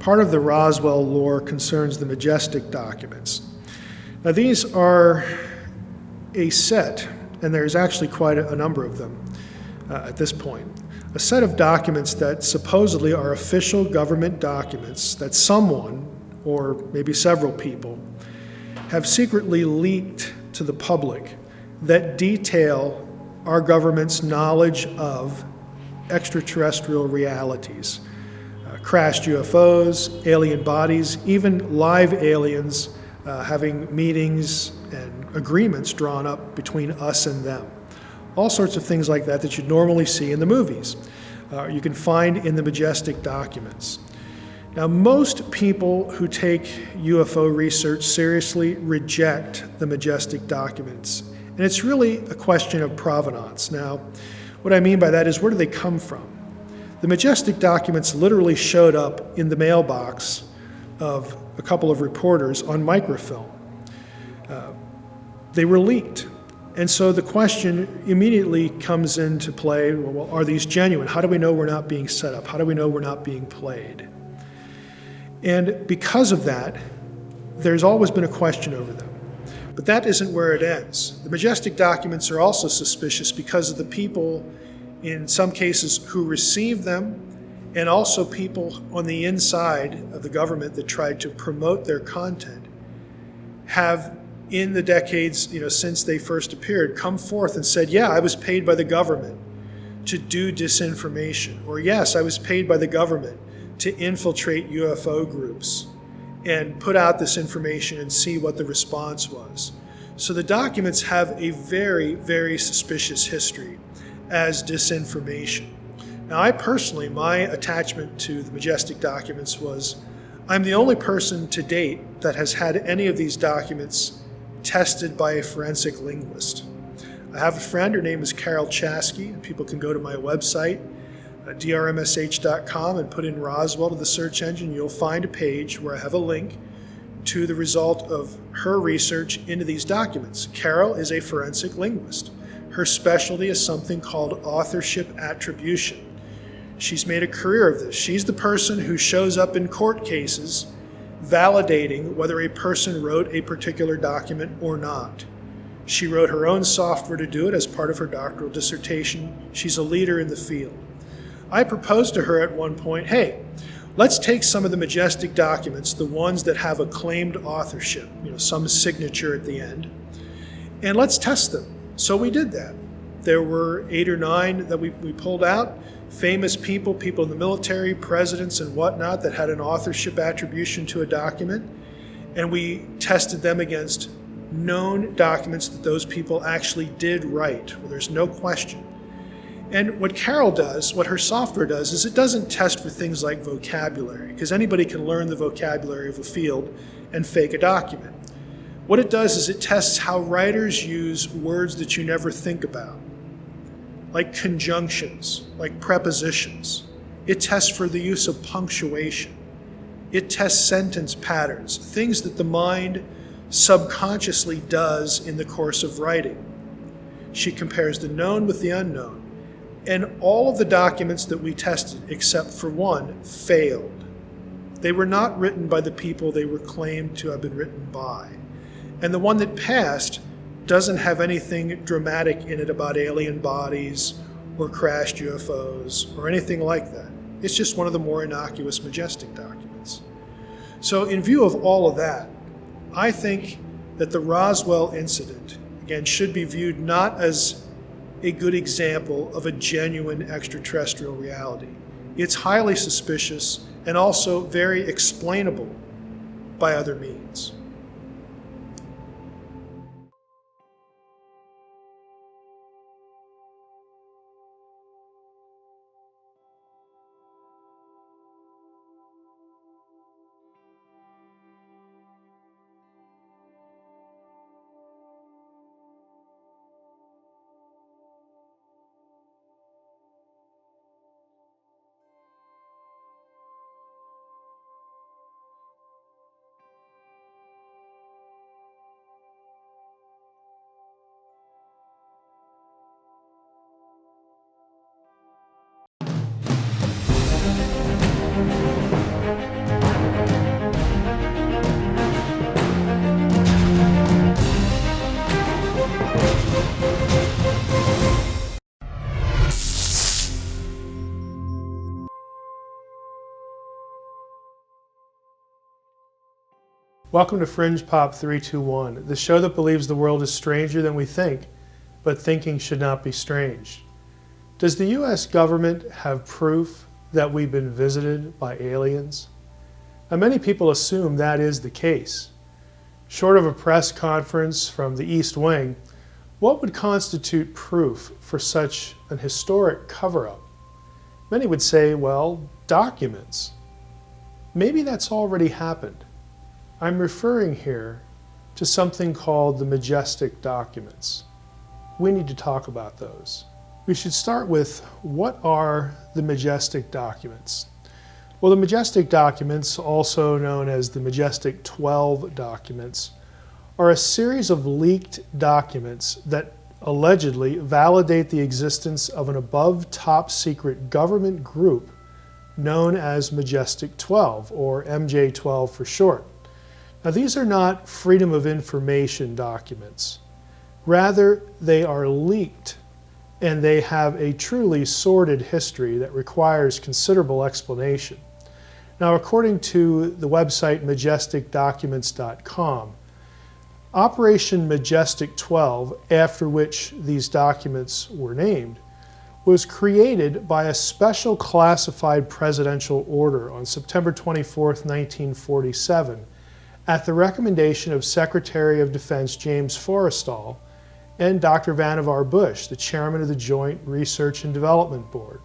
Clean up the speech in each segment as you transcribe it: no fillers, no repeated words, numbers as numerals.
Part of the Roswell lore concerns the Majestic documents. Now, these are a set, and there's actually quite a number of them at this point, a set of documents that supposedly are official government documents that someone, or maybe several people, have secretly leaked to the public that detail our government's knowledge of extraterrestrial realities, crashed UFOs, alien bodies, even live aliens having meetings and agreements drawn up between us and them. All sorts of things like that that you'd normally see in the movies. You can find in the Majestic documents. Now, most people who take UFO research seriously reject the Majestic documents, and it's really a question of provenance. Now, what I mean by that is, where do they come from? The Majestic documents literally showed up in the mailbox of a couple of reporters on microfilm. They were leaked. And so the question immediately comes into play, well, are these genuine? How do we know we're not being set up? How do we know we're not being played? And because of that, there's always been a question over them. But that isn't where it ends. The Majestic documents are also suspicious because of the people, in some cases, who received them, and also people on the inside of the government that tried to promote their content have, in the decades since they first appeared, come forth and said, yeah, I was paid by the government to do disinformation, or yes, I was paid by the government to infiltrate UFO groups and put out this information and see what the response was. So the documents have a very, very suspicious history as disinformation. Now, I personally, my attachment to the Majestic documents was, I'm the only person to date that has had any of these documents tested by a forensic linguist. I have a friend, her name is Carol Chasky, and people can go to my website, drmsh.com, and put in Roswell to the search engine. You'll find a page where I have a link to the result of her research into these documents. Carol is a forensic linguist. Her specialty is something called authorship attribution. She's made a career of this. She's the person who shows up in court cases validating whether a person wrote a particular document or not. She wrote her own software to do it as part of her doctoral dissertation. She's a leader in the field. I proposed to her at one point, hey, let's take some of the Majestic documents, the ones that have a claimed authorship, some signature at the end, and let's test them. So we did that. There were 8 or 9 that we pulled out, famous people in the military, presidents and whatnot, that had an authorship attribution to a document, and we tested them against known documents that those people actually did write, where there's no question. And what Carol does, what her software does, is it doesn't test for things like vocabulary, because anybody can learn the vocabulary of a field and fake a document. What it does is it tests how writers use words that you never think about, like conjunctions, like prepositions. It tests for the use of punctuation. It tests sentence patterns, things that the mind subconsciously does in the course of writing. She compares the known with the unknown. And all of the documents that we tested, except for one, failed. They were not written by the people they were claimed to have been written by. And the one that passed doesn't have anything dramatic in it about alien bodies or crashed UFOs or anything like that. It's just one of the more innocuous Majestic documents. So in view of all of that, I think that the Roswell incident, again, should be viewed not as a good example of a genuine extraterrestrial reality. It's highly suspicious and also very explainable by other means. Welcome to Fringe Pop 321, the show that believes the world is stranger than we think, but thinking should not be strange. Does the U.S. government have proof that we've been visited by aliens? Now, many people assume that is the case. Short of a press conference from the East Wing, what would constitute proof for such an historic cover-up? Many would say, well, documents. Maybe that's already happened. I'm referring here to something called the Majestic Documents. We need to talk about those. We should start with, what are the Majestic Documents? Well, the Majestic Documents, also known as the Majestic 12 documents, are a series of leaked documents that allegedly validate the existence of an above top secret government group known as Majestic 12, or MJ12 for short. Now, these are not Freedom of Information documents. Rather, they are leaked, and they have a truly sordid history that requires considerable explanation. Now, according to the website majesticdocuments.com, Operation Majestic 12, after which these documents were named, was created by a special classified presidential order on September 24, 1947, at the recommendation of Secretary of Defense James Forrestal and Dr. Vannevar Bush, the chairman of the Joint Research and Development Board.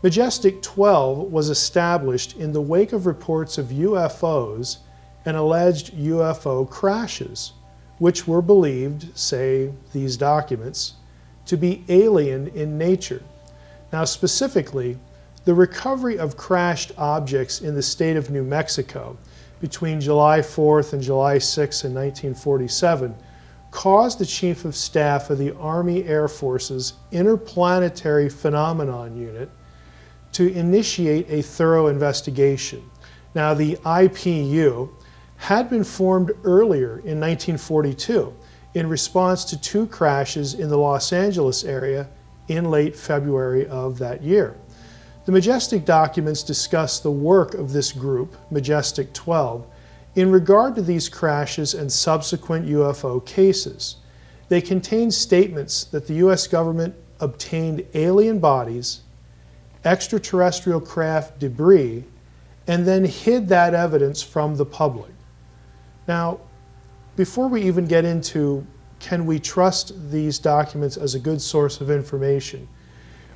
Majestic 12 was established in the wake of reports of UFOs and alleged UFO crashes, which were believed, say these documents, to be alien in nature. Now, specifically, the recovery of crashed objects in the state of New Mexico between July 4th and July 6th in 1947 caused the Chief of Staff of the Army Air Force's Interplanetary Phenomenon Unit to initiate a thorough investigation. Now, the IPU had been formed earlier in 1942 in response to 2 crashes in the Los Angeles area in late February of that year. The Majestic Documents discuss the work of this group, Majestic 12, in regard to these crashes and subsequent UFO cases. They contain statements that the U.S. government obtained alien bodies, extraterrestrial craft debris, and then hid that evidence from the public. Now, before we even get into, can we trust these documents as a good source of information,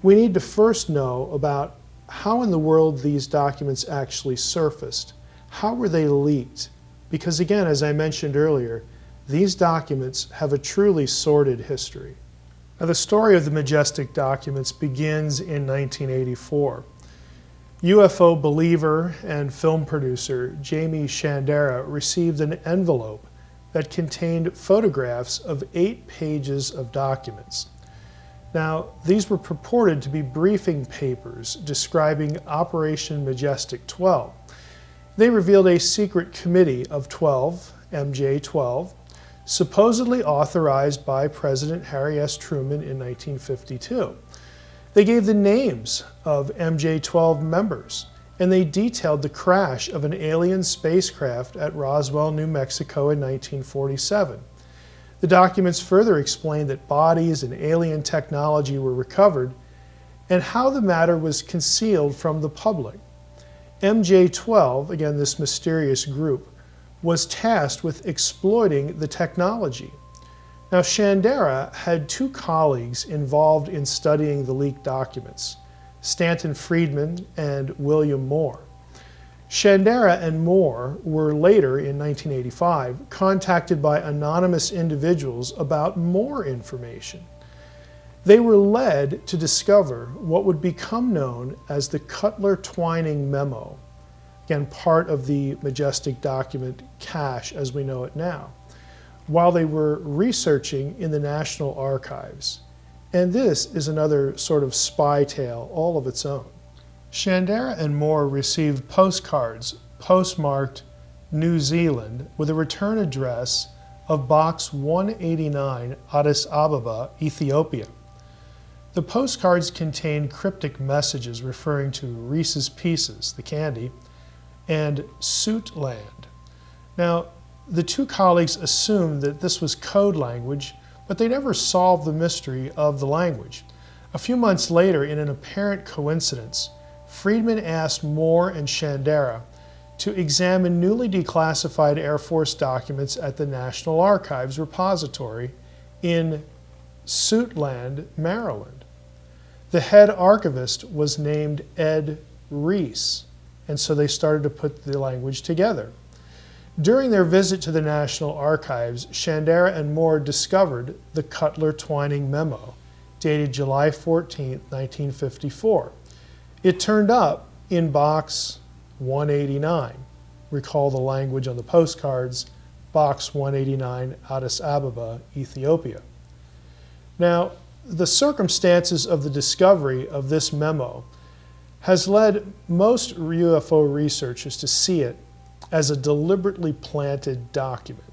we need to first know about how in the world these documents actually surfaced. How were they leaked? Because again, as I mentioned earlier, these documents have a truly sordid history. Now, the story of the Majestic Documents begins in 1984. UFO believer and film producer Jamie Shandera received an envelope that contained photographs of 8 pages of documents. Now, these were purported to be briefing papers describing Operation Majestic 12. They revealed a secret committee of 12, MJ12, supposedly authorized by President Harry S. Truman in 1952. They gave the names of MJ12 members, and they detailed the crash of an alien spacecraft at Roswell, New Mexico in 1947. The documents further explained that bodies and alien technology were recovered and how the matter was concealed from the public. MJ12, again this mysterious group, was tasked with exploiting the technology. Now, Shandera had 2 colleagues involved in studying the leaked documents, Stanton Friedman and William Moore. Shandera and Moore were later, in 1985, contacted by anonymous individuals about more information. They were led to discover what would become known as the Cutler-Twining Memo, again part of the Majestic Document cache as we know it now, while they were researching in the National Archives. And this is another sort of spy tale all of its own. Shandera and Moore received postcards postmarked New Zealand with a return address of Box 189, Addis Ababa, Ethiopia. The postcards contained cryptic messages referring to Reese's Pieces, the candy, and Suitland. Now, The two colleagues assumed that this was code language, but they never solved the mystery of the language. A few months later, in an apparent coincidence, Friedman asked Moore and Shandera to examine newly declassified Air Force documents at the National Archives repository in Suitland, Maryland. The head archivist was named Ed Reese, and so they started to put the language together. During their visit to the National Archives, Shandera and Moore discovered the Cutler-Twining memo, dated July 14, 1954. It turned up in box 189. Recall the language on the postcards, box 189, Addis Ababa, Ethiopia. Now, the circumstances of the discovery of this memo has led most UFO researchers to see it as a deliberately planted document.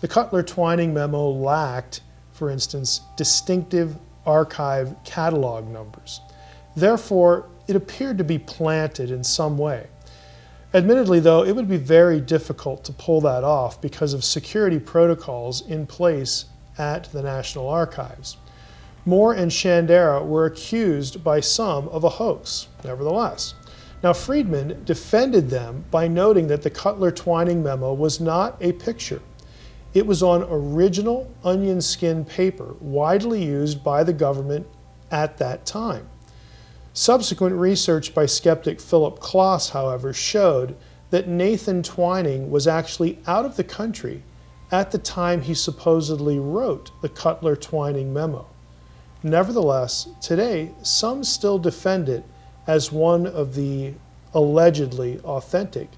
The Cutler-Twining memo lacked, for instance, distinctive archive catalog numbers. Therefore, it appeared to be planted in some way. Admittedly, though, it would be very difficult to pull that off because of security protocols in place at the National Archives. Moore and Shandera were accused by some of a hoax, nevertheless. Now, Friedman defended them by noting that the Cutler-Twining memo was not a picture. It was on original onion skin paper, widely used by the government at that time. Subsequent research by skeptic Philip Klass, however, showed that Nathan Twining was actually out of the country at the time he supposedly wrote the Cutler-Twining memo. Nevertheless, today, some still defend it as one of the allegedly authentic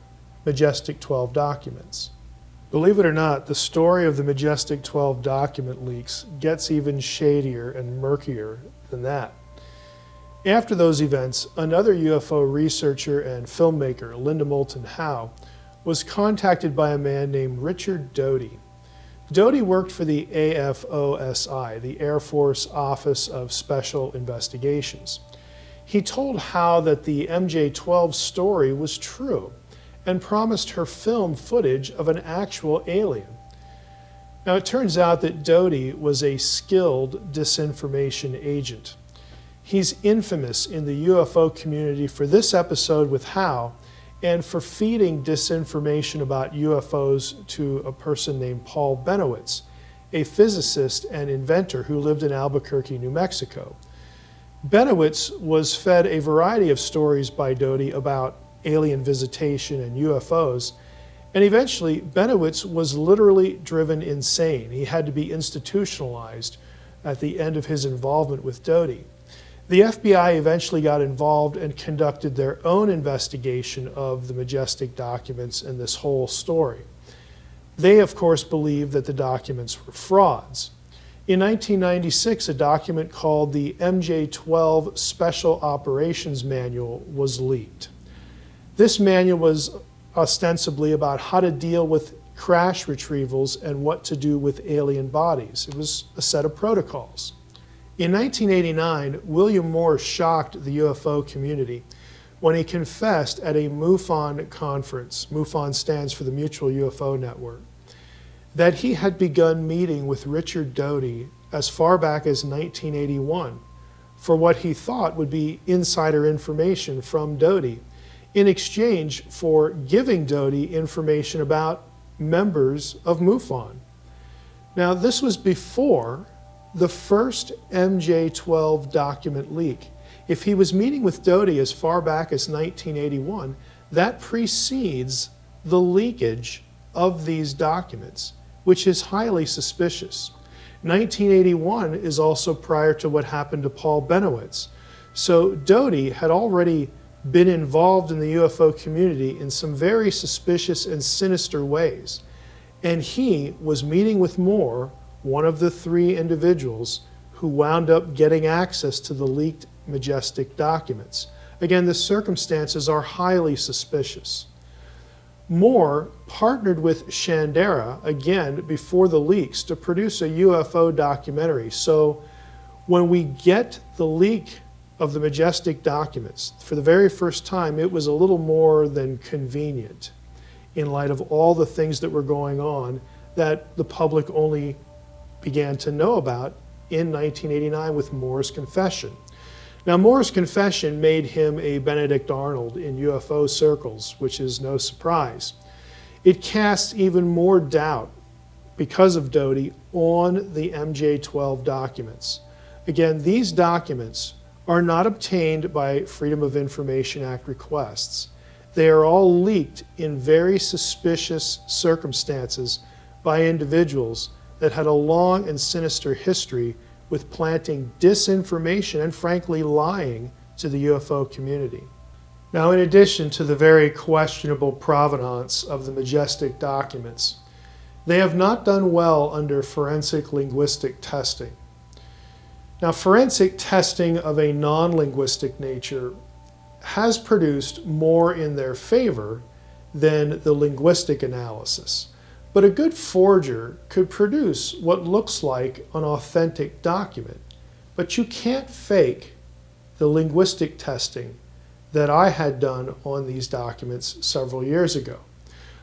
Majestic 12 documents. Believe it or not, the story of the Majestic 12 document leaks gets even shadier and murkier than that. After those events, another UFO researcher and filmmaker, Linda Moulton Howe, was contacted by a man named Richard Doty. Doty worked for the AFOSI, the Air Force Office of Special Investigations. He told Howe that the MJ-12 story was true and promised her film footage of an actual alien. Now, it turns out that Doty was a skilled disinformation agent. He's infamous in the UFO community for this episode with Howe and for feeding disinformation about UFOs to a person named Paul Benowitz, a physicist and inventor who lived in Albuquerque, New Mexico. Benowitz was fed a variety of stories by Doty about alien visitation and UFOs, and eventually Benowitz was literally driven insane. He had to be institutionalized at the end of his involvement with Doty. The FBI eventually got involved and conducted their own investigation of the Majestic documents and this whole story. They, of course, believed that the documents were frauds. In 1996, a document called the MJ-12 Special Operations Manual was leaked. This manual was ostensibly about how to deal with crash retrievals and what to do with alien bodies. It was a set of protocols. In 1989, William Moore shocked the UFO community when he confessed at a MUFON conference, MUFON stands for the Mutual UFO Network, that he had begun meeting with Richard Doty as far back as 1981 for what he thought would be insider information from Doty in exchange for giving Doty information about members of MUFON. Now, this was before the first MJ-12 document leak. If he was meeting with Doty as far back as 1981, that precedes the leakage of these documents, which is highly suspicious. 1981 is also prior to what happened to Paul Benowitz. So Doty had already been involved in the UFO community in some very suspicious and sinister ways. And he was meeting with Moore, one of the three individuals who wound up getting access to the leaked Majestic documents. Again, the circumstances are highly suspicious. Moore partnered with Shandera, again, before the leaks, to produce a UFO documentary. So when we get the leak of the Majestic documents, for the very first time, it was a little more than convenient. in light of all the things that were going on that the public only began to know about in 1989 with Moore's Confession. Now, Moore's Confession made him a Benedict Arnold in UFO circles, which is no surprise. It casts even more doubt, because of Doty, on the MJ-12 documents. Again, these documents are not obtained by Freedom of Information Act requests. They are all leaked in very suspicious circumstances by individuals that had a long and sinister history with planting disinformation and frankly lying to the UFO community. Now, in addition to the very questionable provenance of the Majestic documents, they have not done well under forensic linguistic testing. Now, forensic testing of a non-linguistic nature has produced more in their favor than the linguistic analysis. But a good forger could produce what looks like an authentic document. But you can't fake the linguistic testing that I had done on these documents several years ago.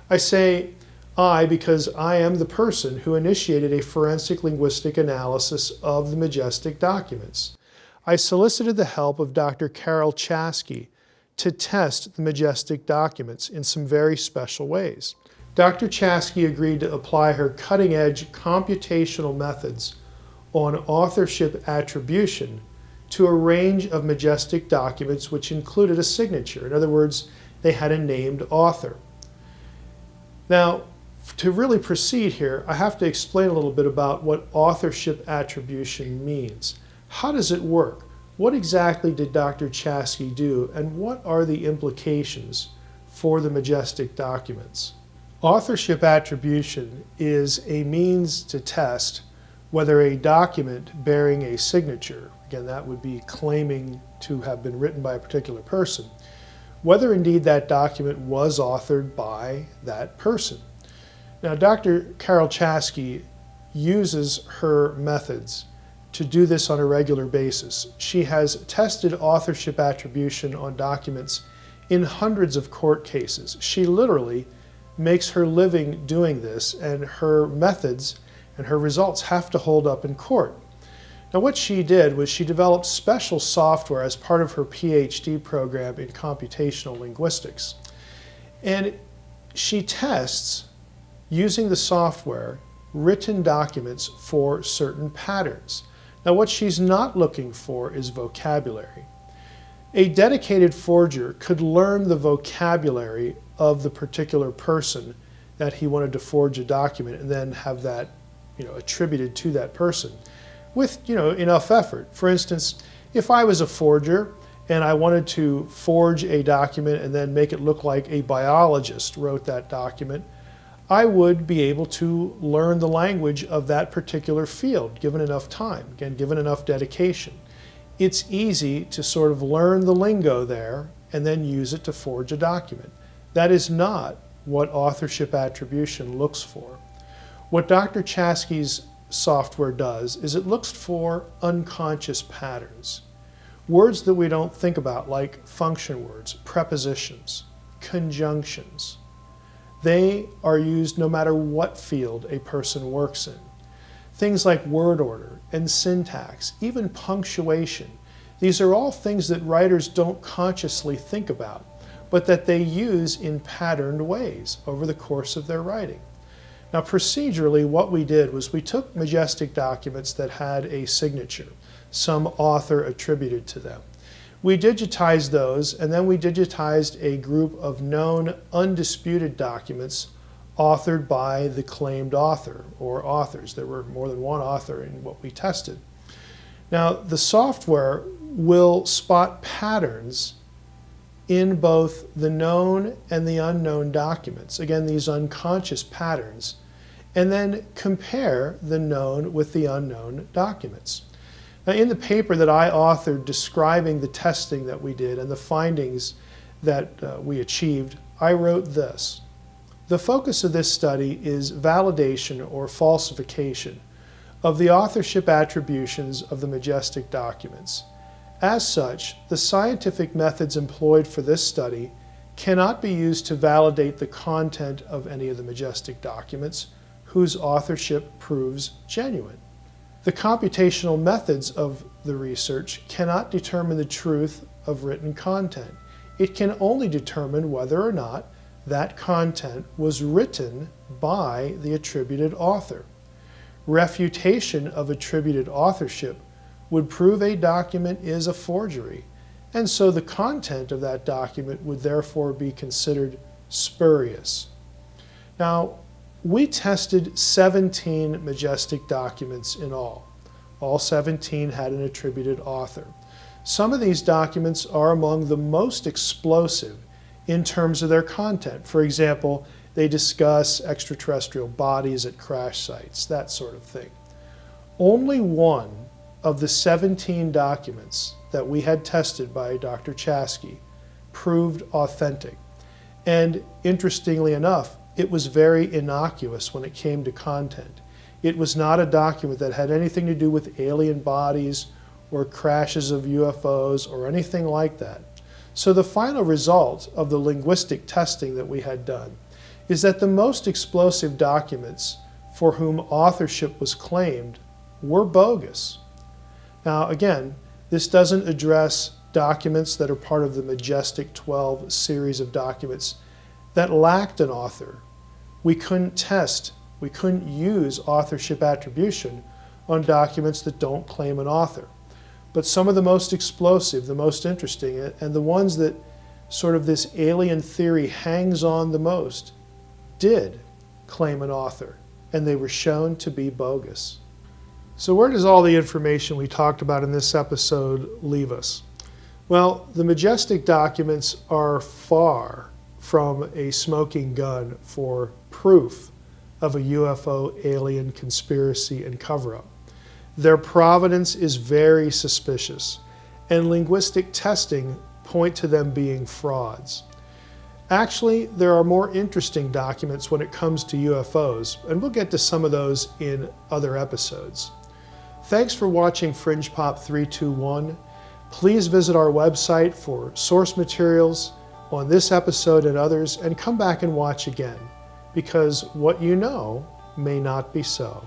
I say I because I am the person who initiated a forensic linguistic analysis of the Majestic documents. I solicited the help of Dr. Carol Chasky to test the Majestic documents in some very special ways. Dr. Chasky agreed to apply her cutting-edge computational methods on authorship attribution to a range of Majestic documents which included a signature. In other words, they had a named author. Now, to really proceed here, I have to explain a little bit about what authorship attribution means. How does it work? What exactly did Dr. Chasky do, and what are the implications for the Majestic documents? Authorship attribution is a means to test whether a document bearing a signature, again that would be claiming to have been written by a particular person, whether indeed that document was authored by that person. Now, Dr. Carol Chasky uses her methods to do this on a regular basis. She has tested authorship attribution on documents in hundreds of court cases. She literally makes her living doing this, and her methods and her results have to hold up in court. Now, what she did was she developed special software as part of her PhD program in computational linguistics. And she tests, using the software, written documents for certain patterns. Now, what she's not looking for is vocabulary. A dedicated forger could learn the vocabulary of the particular person that he wanted to forge a document and then have that, attributed to that person with, enough effort. For instance, if I was a forger and I wanted to forge a document and then make it look like a biologist wrote that document, I would be able to learn the language of that particular field, given enough time, again, given enough dedication. It's easy to sort of learn the lingo there and then use it to forge a document. That is not what authorship attribution looks for. What Dr. Chasky's software does is it looks for unconscious patterns. Words that we don't think about, like function words, prepositions, conjunctions. They are used no matter what field a person works in. Things like word order and syntax, even punctuation. These are all things that writers don't consciously think about, but that they use in patterned ways over the course of their writing. Now, procedurally, what we did was we took Majestic documents that had a signature, some author attributed to them. We digitized those, and then we digitized a group of known undisputed documents authored by the claimed author or authors. There were more than one author in what we tested. Now, the software will spot patterns in both the known and the unknown documents. Again, these unconscious patterns, and then compare the known with the unknown documents. Now, in the paper that I authored describing the testing that we did and the findings that we achieved, I wrote this. The focus of this study is validation or falsification of the authorship attributions of the Majestic documents. As such, the scientific methods employed for this study cannot be used to validate the content of any of the Majestic documents whose authorship proves genuine. The computational methods of the research cannot determine the truth of written content. It can only determine whether or not that content was written by the attributed author. Refutation of attributed authorship would prove a document is a forgery, and so the content of that document would therefore be considered spurious. Now, we tested 17 Majestic documents in all. All 17 had an attributed author. Some of these documents are among the most explosive in terms of their content. For example, they discuss extraterrestrial bodies at crash sites, that sort of thing. Only one of the 17 documents that we had tested by Dr. Chasky proved authentic. And interestingly enough, it was very innocuous when it came to content. It was not a document that had anything to do with alien bodies or crashes of UFOs or anything like that. So the final result of the linguistic testing that we had done is that the most explosive documents for whom authorship was claimed were bogus. Now again, this doesn't address documents that are part of the Majestic 12 series of documents that lacked an author. We couldn't test, we couldn't use authorship attribution on documents that don't claim an author. But some of the most explosive, the most interesting, and the ones that sort of this alien theory hangs on the most, did claim an author, and they were shown to be bogus. So where does all the information we talked about in this episode leave us? Well, the Majestic documents are far from a smoking gun for proof of a UFO alien conspiracy and cover-up. Their provenance is very suspicious, and linguistic testing point to them being frauds. Actually, there are more interesting documents when it comes to UFOs, and we'll get to some of those in other episodes. Thanks for watching Fringe Pop 321. Please visit our website for source materials on this episode and others, and come back and watch again, because what you know may not be so.